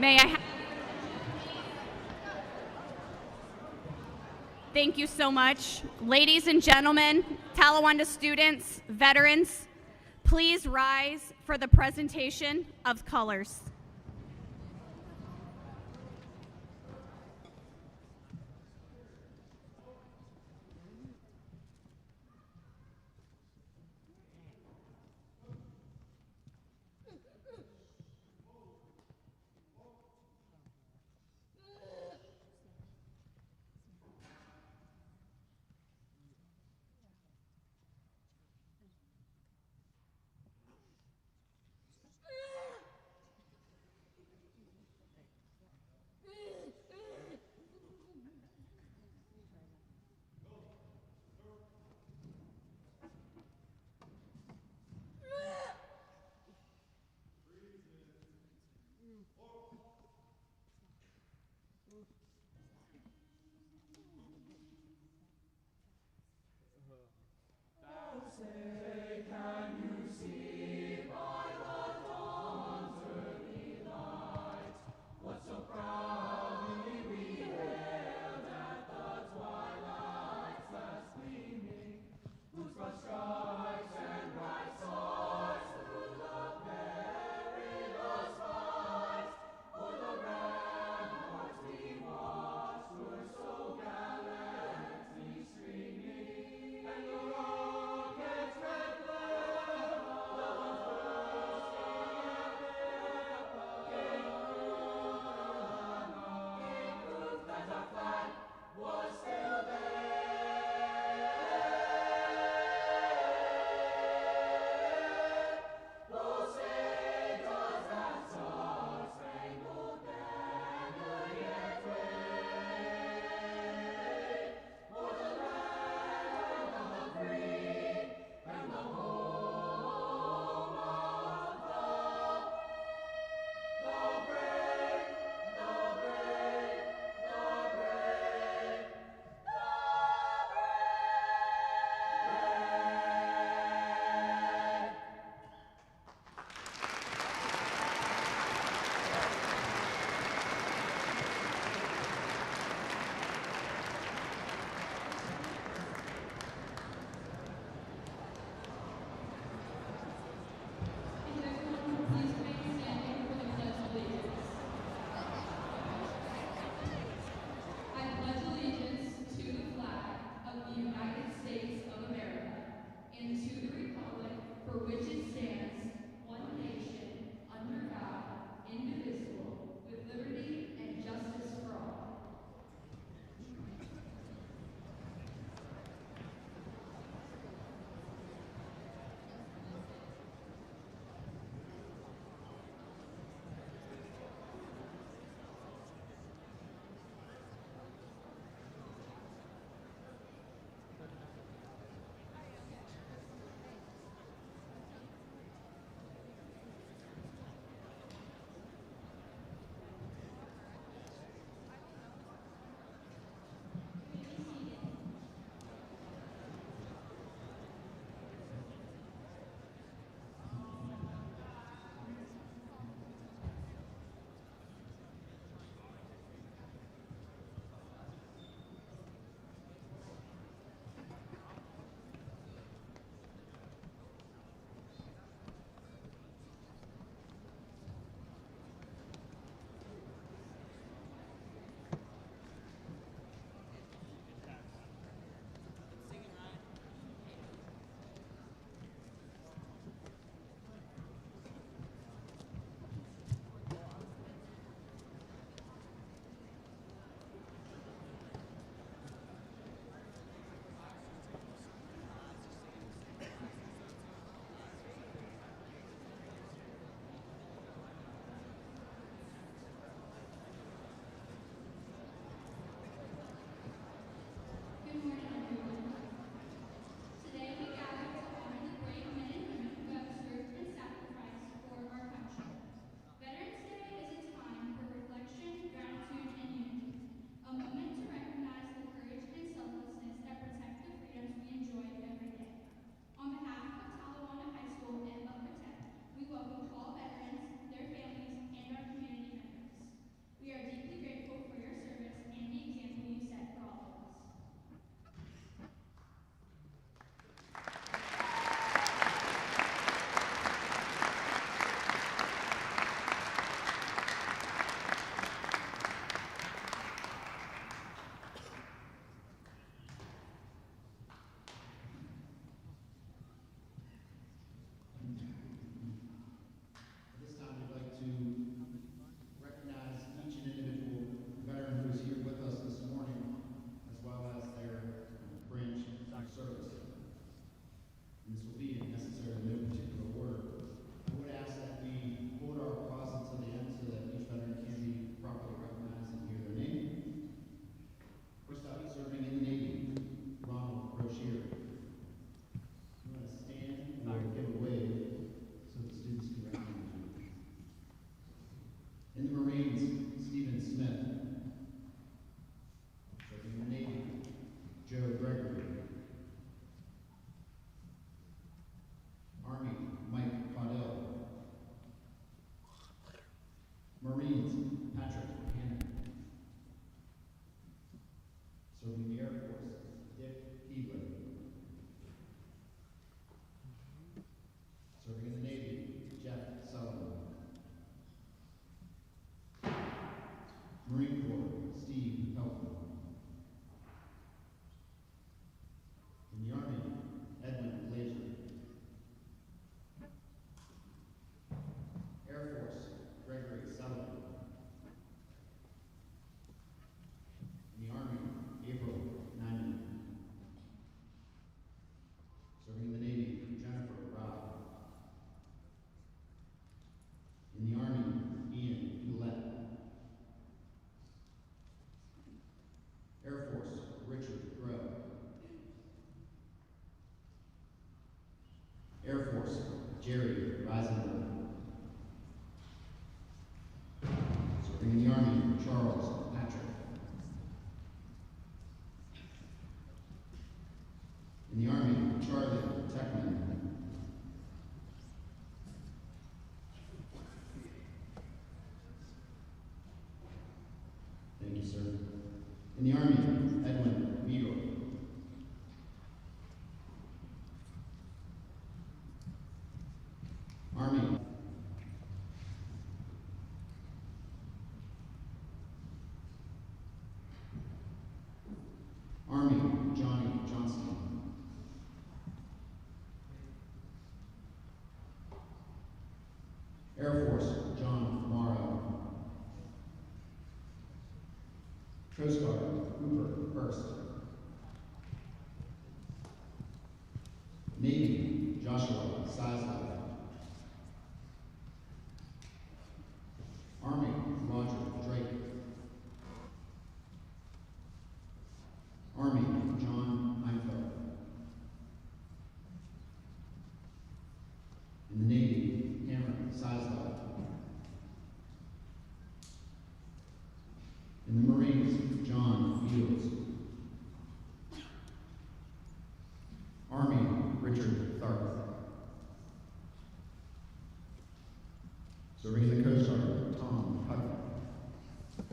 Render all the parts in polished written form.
May I Thank you so much. Ladies and gentlemen, Talawanda students, veterans, please rise for the presentation of colors. Rockets Richard Tharp. Serving in the Coast Guard, Tom Huck.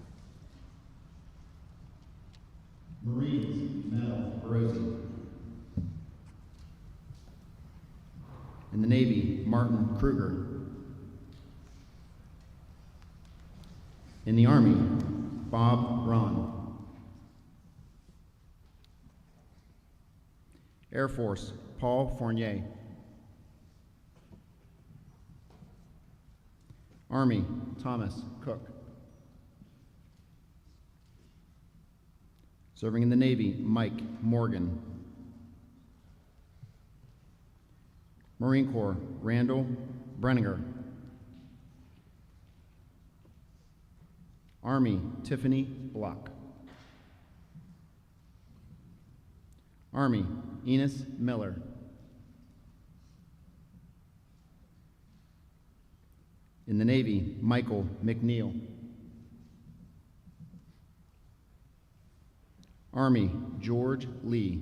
Marines, Mel Rosie. In the Navy, Martin Kruger. In the Army, Bob Ron. Air Force, Paul Fournier. Army, Thomas Cook. Serving in the Navy, Mike Morgan. Marine Corps, Randall Brenninger. Army, Tiffany Block. Army, Enos Miller. In the Navy, Michael McNeil. Army, George Lee.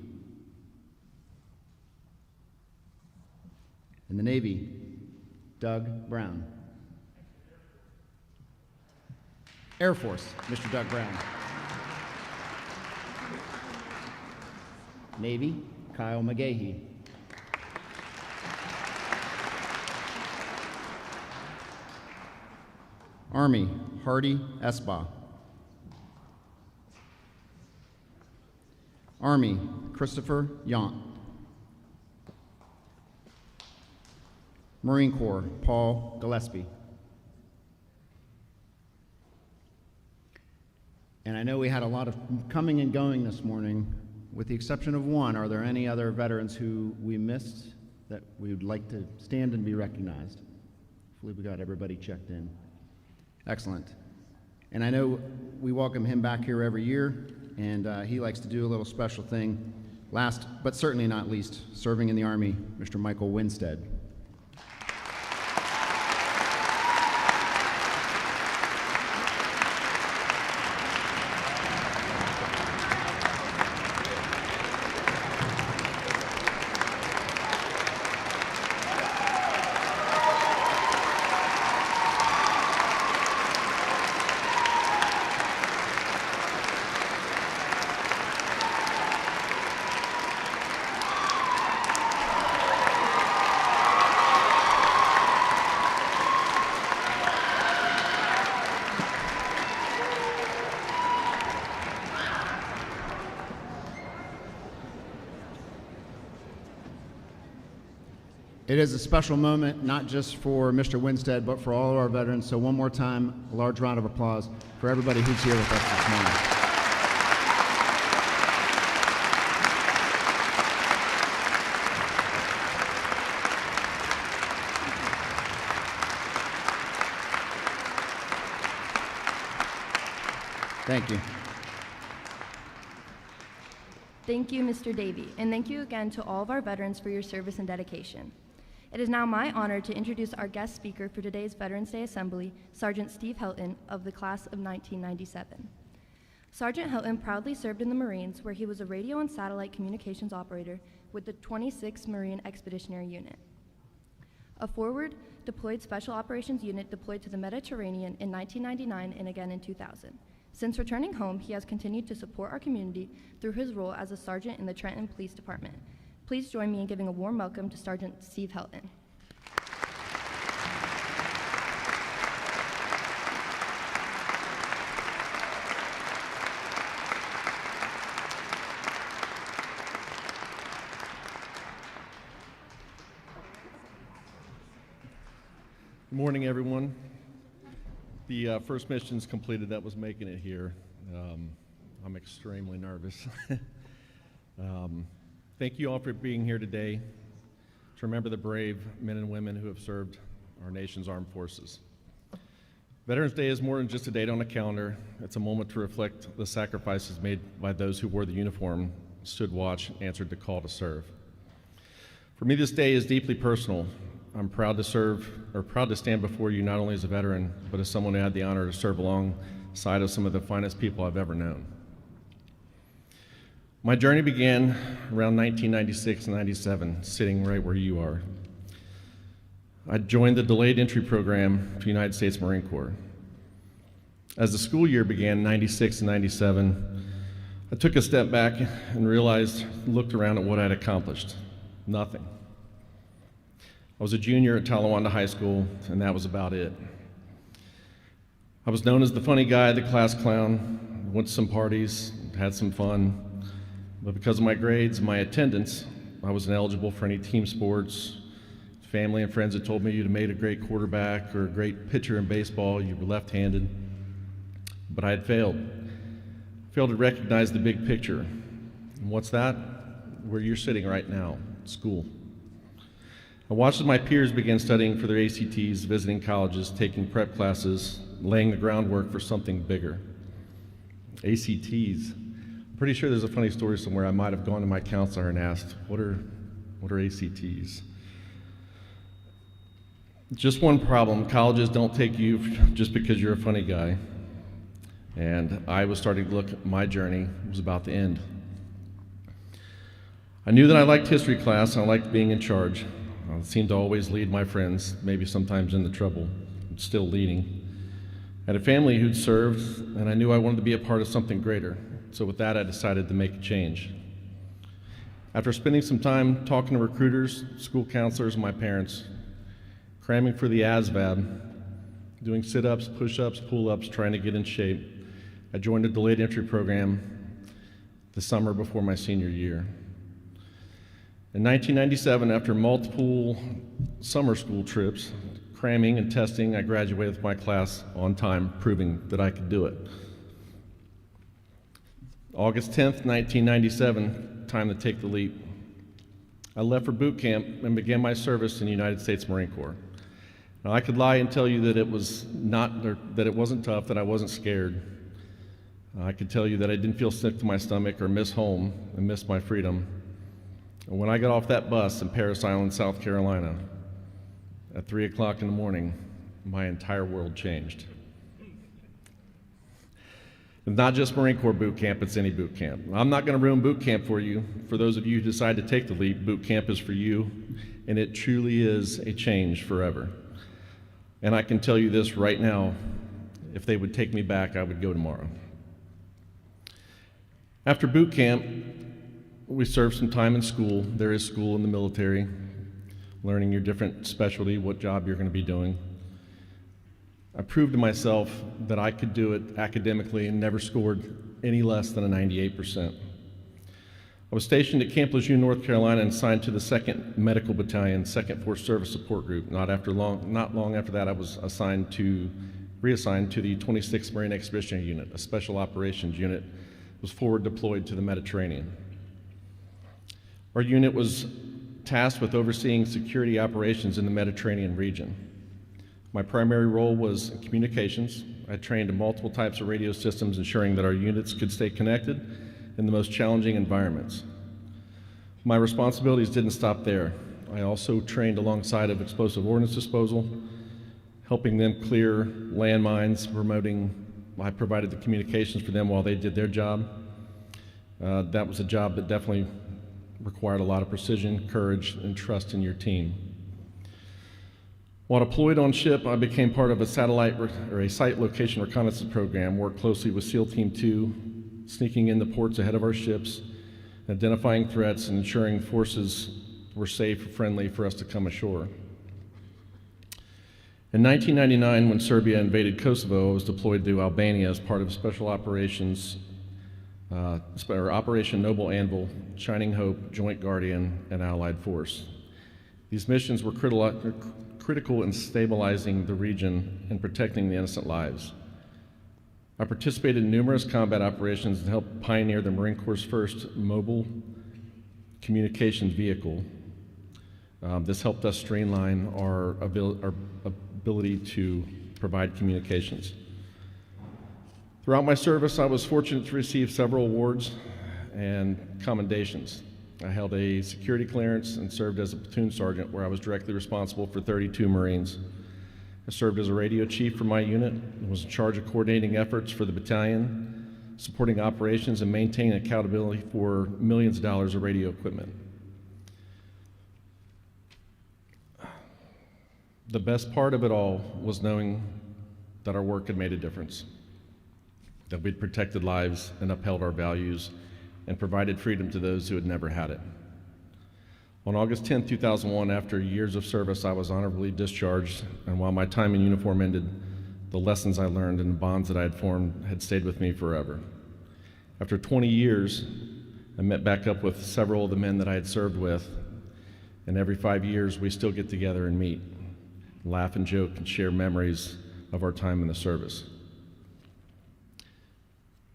In the Navy, Doug Brown. Air Force, Mr. Doug Brown. Navy, Kyle McGahee. Army, Hardy Esba. Army, Christopher Yount. Marine Corps, Paul Gillespie. And I know we had a lot of coming and going this morning. With the exception of one, are there any other veterans who we missed that we would like to stand and be recognized? Hopefully we got everybody checked in. Excellent. And I know we welcome him back here every year, and he likes to do a little special thing. Last, but certainly not least, serving in the Army, Mr. Michael Winstead. It is a special moment, not just for Mr. Winstead, but for all of our veterans. So one more time, a large round of applause for everybody who's here with us this morning. Thank you. Thank you, Mr. Davey, and thank you again to all of our veterans for your service and dedication. It is now my honor to introduce our guest speaker for today's Veterans Day Assembly, Sergeant Steve Helton of the class of 1997. Sergeant Helton proudly served in the Marines, where he was a radio and satellite communications operator with the 26th Marine Expeditionary Unit, a forward deployed special operations unit deployed to the Mediterranean in 1999 and again in 2000. Since returning home, he has continued to support our community through his role as a sergeant in the Trenton Police Department. Please join me in giving a warm welcome to Sergeant Steve Helton. Good morning, everyone. The first mission's completed. That was making it here. I'm extremely nervous. Thank you all for being here today to remember the brave men and women who have served our nation's armed forces. Veterans Day is more than just a date on a calendar. It's a moment to reflect the sacrifices made by those who wore the uniform, stood watch, and answered the call to serve. For me, this day is deeply personal. I'm proud to stand before you not only as a veteran, but as someone who had the honor to serve alongside of some of the finest people I've ever known. My journey began around 1996 and 97, sitting right where you are. I joined the delayed entry program for the United States Marine Corps. As the school year began, 96 and 97, I took a step back and looked around at what I'd accomplished. Nothing. I was a junior at Talawanda High School, and that was about it. I was known as the funny guy, the class clown, went to some parties, had some fun, but because of my grades and my attendance, I wasn't eligible for any team sports. Family and friends had told me you'd made a great quarterback or a great pitcher in baseball, you were left-handed, but I had failed to recognize the big picture. And what's that? Where you're sitting right now, school. I watched as my peers began studying for their ACTs, visiting colleges, taking prep classes, laying the groundwork for something bigger. ACTs. I'm pretty sure there's a funny story somewhere. I might have gone to my counselor and asked, what are ACTs? Just one problem, colleges don't take you just because you're a funny guy. And I was starting to look at my journey, it was about to end. I knew that I liked history class, and I liked being in charge. I seemed to always lead my friends, maybe sometimes into trouble, but still leading. I had a family who'd served, and I knew I wanted to be a part of something greater. So with that, I decided to make a change. After spending some time talking to recruiters, school counselors, and my parents, cramming for the ASVAB, doing sit-ups, push-ups, pull-ups, trying to get in shape, I joined a delayed entry program the summer before my senior year. In 1997, after multiple summer school trips, cramming and testing, I graduated with my class on time, proving that I could do it. August 10th, 1997, time to take the leap. I left for boot camp and began my service in the United States Marine Corps. Now, I could lie and tell you that it wasn't tough, that I wasn't scared. I could tell you that I didn't feel sick to my stomach or miss home and miss my freedom. And when I got off that bus in Parris Island, South Carolina, at 3 o'clock in the morning, my entire world changed. It's not just Marine Corps boot camp, it's any boot camp. I'm not going to ruin boot camp for you. For those of you who decide to take the leap, boot camp is for you, and it truly is a change forever. And I can tell you this right now, if they would take me back, I would go tomorrow. After boot camp, we served some time in school. There is school in the military, learning your different specialty, what job you're going to be doing. I proved to myself that I could do it academically and never scored any less than a 98%. I was stationed at Camp Lejeune, North Carolina, and assigned to the 2nd Medical Battalion, 2nd Force Service Support Group. Not long after that, I was reassigned to the 26th Marine Expeditionary Unit, a special operations unit, was forward deployed to the Mediterranean. Our unit was tasked with overseeing security operations in the Mediterranean region. My primary role was in communications. I trained in multiple types of radio systems, ensuring that our units could stay connected in the most challenging environments. My responsibilities didn't stop there. I also trained alongside of explosive ordnance disposal, helping them clear landmines, I provided the communications for them while they did their job. That was a job that definitely required a lot of precision, courage, and trust in your team. While deployed on ship, I became part of a site location reconnaissance program, worked closely with SEAL Team 2, sneaking in the ports ahead of our ships, identifying threats, and ensuring forces were safe and friendly for us to come ashore. In 1999, when Serbia invaded Kosovo, I was deployed to Albania as part of Special Operations, Operation Noble Anvil, Shining Hope, Joint Guardian, and Allied Force. These missions were critical in stabilizing the region and protecting the innocent lives. I participated in numerous combat operations and helped pioneer the Marine Corps' first mobile communications vehicle. This helped us streamline our ability to provide communications. Throughout my service, I was fortunate to receive several awards and commendations. I held a security clearance and served as a platoon sergeant, where I was directly responsible for 32 Marines. I served as a radio chief for my unit and was in charge of coordinating efforts for the battalion, supporting operations and maintaining accountability for millions of dollars of radio equipment. The best part of it all was knowing that our work had made a difference, that we'd protected lives and upheld our values and provided freedom to those who had never had it. On August 10, 2001, after years of service, I was honorably discharged, and while my time in uniform ended, the lessons I learned and the bonds that I had formed had stayed with me forever. After 20 years, I met back up with several of the men that I had served with, and every 5 years we still get together and meet, laugh and joke and share memories of our time in the service.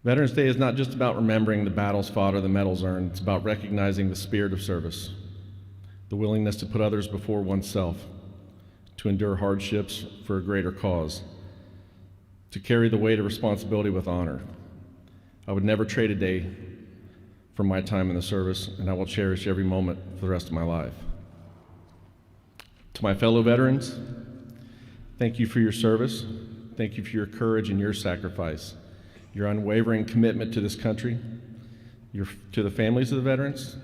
Veterans Day is not just about remembering the battles fought or the medals earned, it's about recognizing the spirit of service, the willingness to put others before oneself, to endure hardships for a greater cause, to carry the weight of responsibility with honor. I would never trade a day from my time in the service, and I will cherish every moment for the rest of my life. To my fellow veterans, thank you for your service. Thank you for your courage and your sacrifice, your unwavering commitment to this country. To the families of the veterans,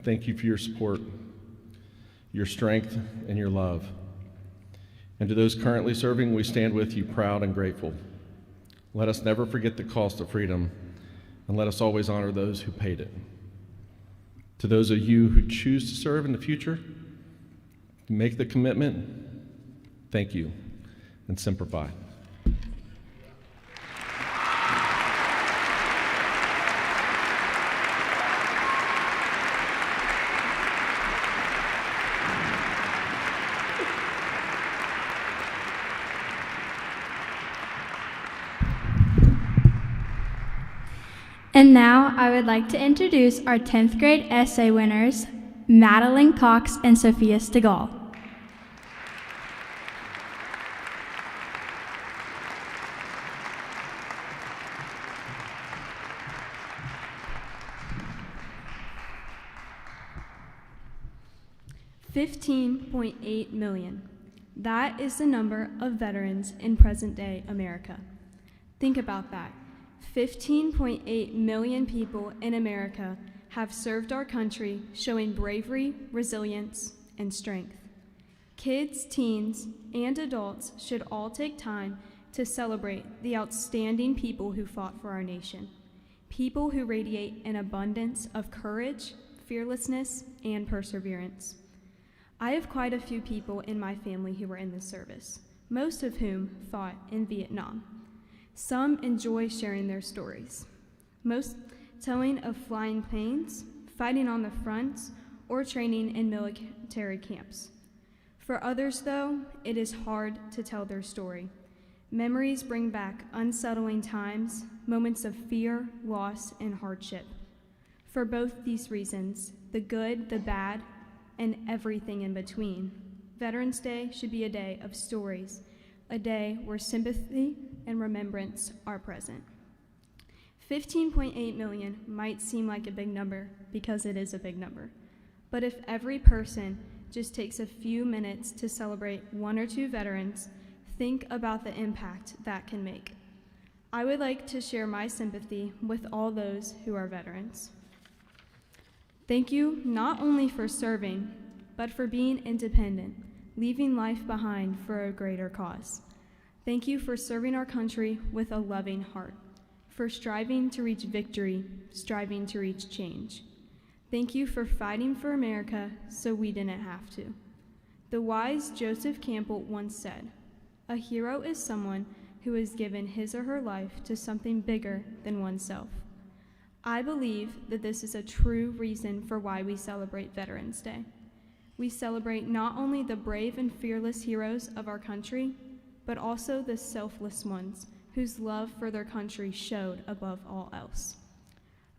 thank you for your support, your strength, and your love. And to those currently serving, we stand with you proud and grateful. Let us never forget the cost of freedom, and let us always honor those who paid it. To those of you who choose to serve in the future, make the commitment, thank you, and Semper Fi. And now I would like to introduce our 10th grade essay winners, Madeline Cox and Sophia Stegall. $15.8 million. That is the number of veterans in present-day America. Think about that. 15.8 million people in America have served our country, showing bravery, resilience, and strength. Kids, teens, and adults should all take time to celebrate the outstanding people who fought for our nation. People who radiate an abundance of courage, fearlessness, and perseverance. I have quite a few people in my family who were in the service, most of whom fought in Vietnam. Some enjoy sharing their stories, most telling of flying planes, fighting on the front, or training in military camps. For others, though, it is hard to tell their story. Memories bring back unsettling times, moments of fear, loss, and hardship. For both these reasons, the good, the bad, and everything in between, Veterans Day should be a day of stories, a day where sympathy and remembrance are present. 15.8 million might seem like a big number because it is a big number, but if every person just takes a few minutes to celebrate one or two veterans, think about the impact that can make. I would like to share my sympathy with all those who are veterans. Thank you not only for serving, but for being independent, leaving life behind for a greater cause. Thank you for serving our country with a loving heart, for striving to reach victory, striving to reach change. Thank you for fighting for America so we didn't have to. The wise Joseph Campbell once said, "A hero is someone who has given his or her life to something bigger than oneself." I believe that this is a true reason for why we celebrate Veterans Day. We celebrate not only the brave and fearless heroes of our country, but also the selfless ones whose love for their country showed above all else.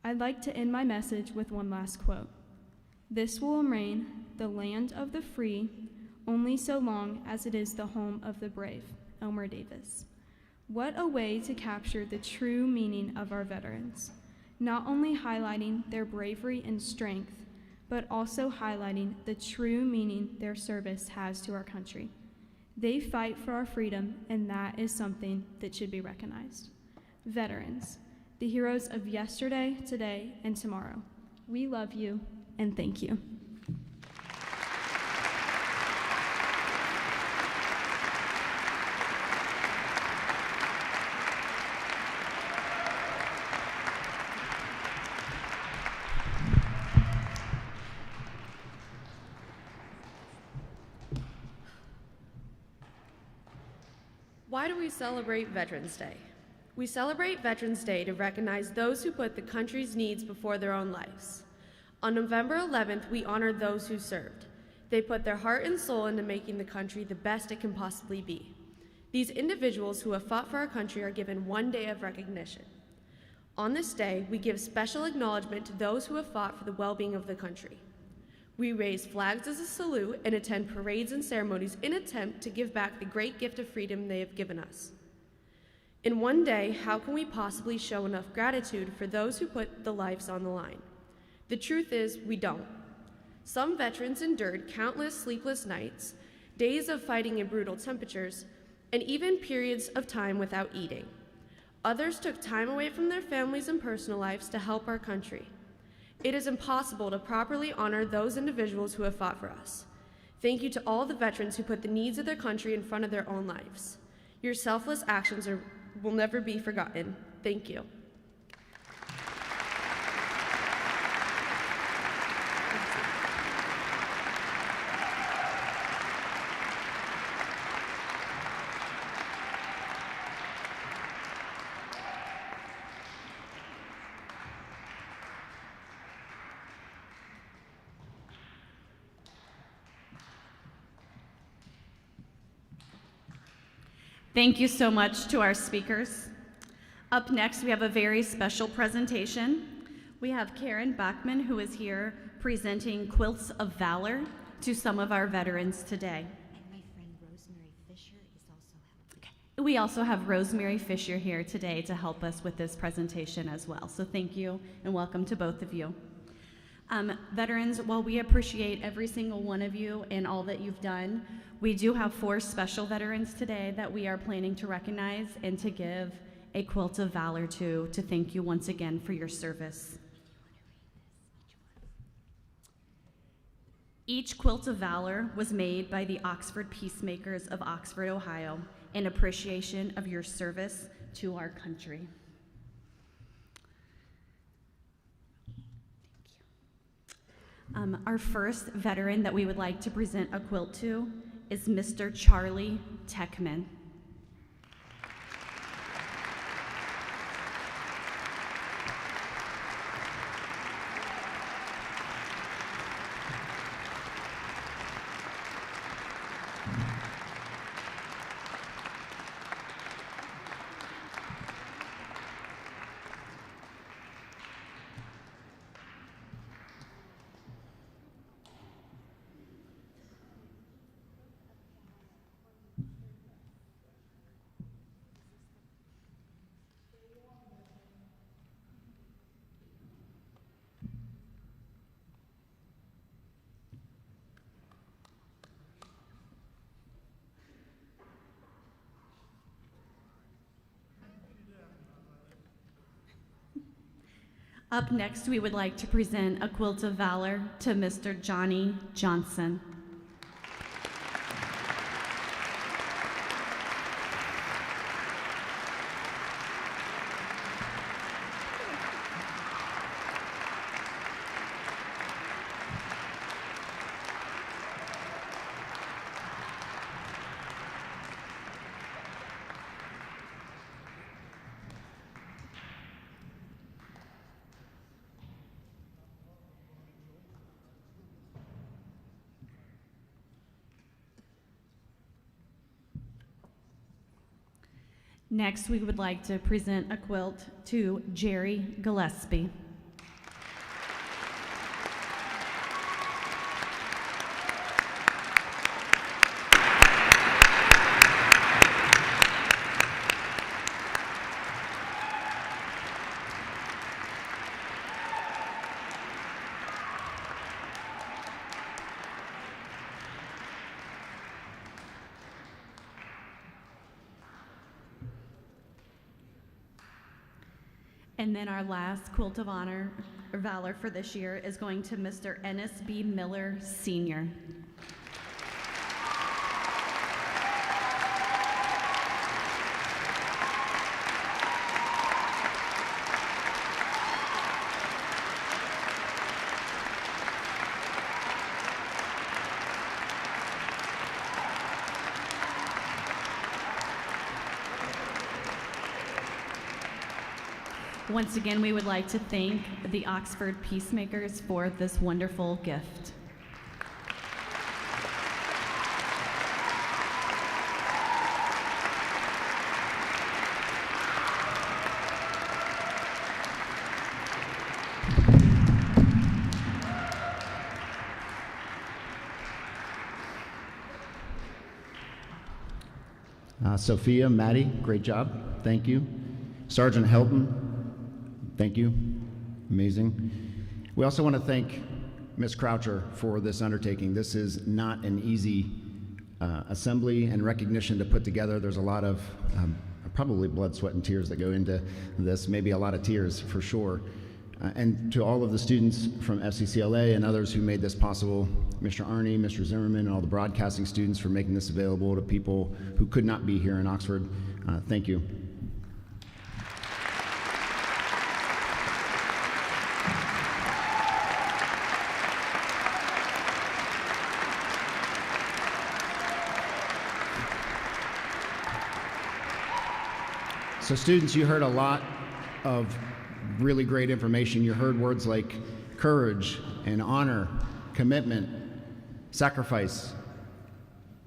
I'd like to end my message with one last quote. "This will remain the land of the free only so long as it is the home of the brave." Elmer Davis. What a way to capture the true meaning of our veterans, not only highlighting their bravery and strength, but also highlighting the true meaning their service has to our country. They fight for our freedom, and that is something that should be recognized. Veterans, the heroes of yesterday, today, and tomorrow. We love you, and thank you. Why do we celebrate Veterans Day? We celebrate Veterans Day to recognize those who put the country's needs before their own lives. On November 11th, we honor those who served. They put their heart and soul into making the country the best it can possibly be. These individuals who have fought for our country are given one day of recognition. On this day, we give special acknowledgement to those who have fought for the well-being of the country. We raise flags as a salute and attend parades and ceremonies in an attempt to give back the great gift of freedom they have given us. In one day, how can we possibly show enough gratitude for those who put their lives on the line? The truth is, we don't. Some veterans endured countless sleepless nights, days of fighting in brutal temperatures, and even periods of time without eating. Others took time away from their families and personal lives to help our country. It is impossible to properly honor those individuals who have fought for us. Thank you to all the veterans who put the needs of their country in front of their own lives. Your selfless actions will never be forgotten. Thank you. Thank you so much to our speakers. Up next, we have a very special presentation. We have Karen Bachman, who is here presenting Quilts of Valor to some of our veterans today. And my friend Rosemary Fisher is also helping. Okay. We also have Rosemary Fisher here today to help us with this presentation as well. So thank you and welcome to both of you. Veterans, while we appreciate every single one of you and all that you've done, we do have 4 special veterans today that we are planning to recognize and to give a Quilt of Valor to thank you once again for your service. Each Quilt of Valor was made by the Oxford Peacemakers of Oxford, Ohio, in appreciation of your service to our country. Our first veteran that we would like to present a quilt to is Mr. Charlie Techman. Up next, we would like to present a Quilt of Valor to Mr. Johnny Johnson. Next, we would like to present a quilt to Jerry Gillespie. And then our last quilt of honor or valor for this year is going to Mr. Ennis B. Miller, Sr. Once again, we would like to thank the Oxford Peacemakers for this wonderful gift. Sophia, Maddie, great job. Thank you. Sergeant Helton, thank you. Amazing. We also want to thank Ms. Croucher for this undertaking. This is not an easy assembly and recognition to put together. There's a lot of probably blood, sweat, and tears that go into this, maybe a lot of tears for sure. And to all of the students from FCCLA and others who made this possible, Mr. Arney, Mr. Zimmerman, and all the broadcasting students for making this available to people who could not be here in Oxford, thank you. So students, you heard a lot of really great information. You heard words like courage and honor, commitment, sacrifice.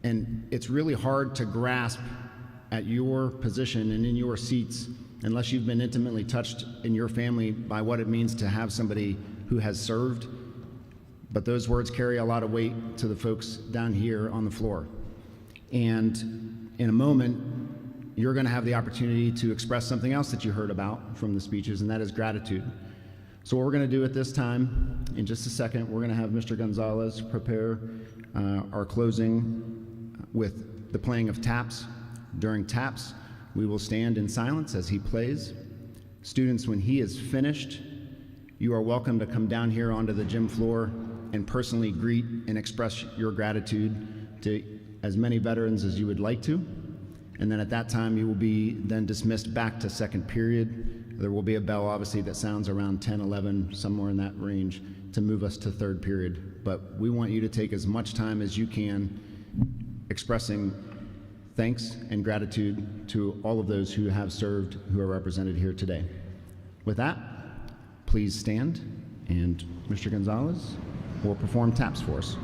And it's really hard to grasp at your position and in your seats unless you've been intimately touched in your family by what it means to have somebody who has served. But those words carry a lot of weight to the folks down here on the floor. And in a moment, you're going to have the opportunity to express something else that you heard about from the speeches, and that is gratitude. So what we're going to do at this time, in just a second, we're going to have Mr. Gonzalez prepare our closing with the playing of taps. During taps, we will stand in silence as he plays. Students, when he is finished, you are welcome to come down here onto the gym floor and personally greet and express your gratitude to as many veterans as you would like to. And then at that time, you will be then dismissed back to second period. There will be a bell, obviously, that sounds around 10, 11, somewhere in that range, to move us to third period. But we want you to take as much time as you can expressing thanks and gratitude to all of those who have served, who are represented here today. With that, please stand, and Mr. Gonzalez will perform taps for us.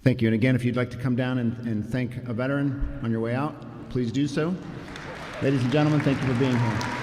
Thank you. And again, if you'd like to come down and thank a veteran on your way out, please do so. Ladies and gentlemen, thank you for being here.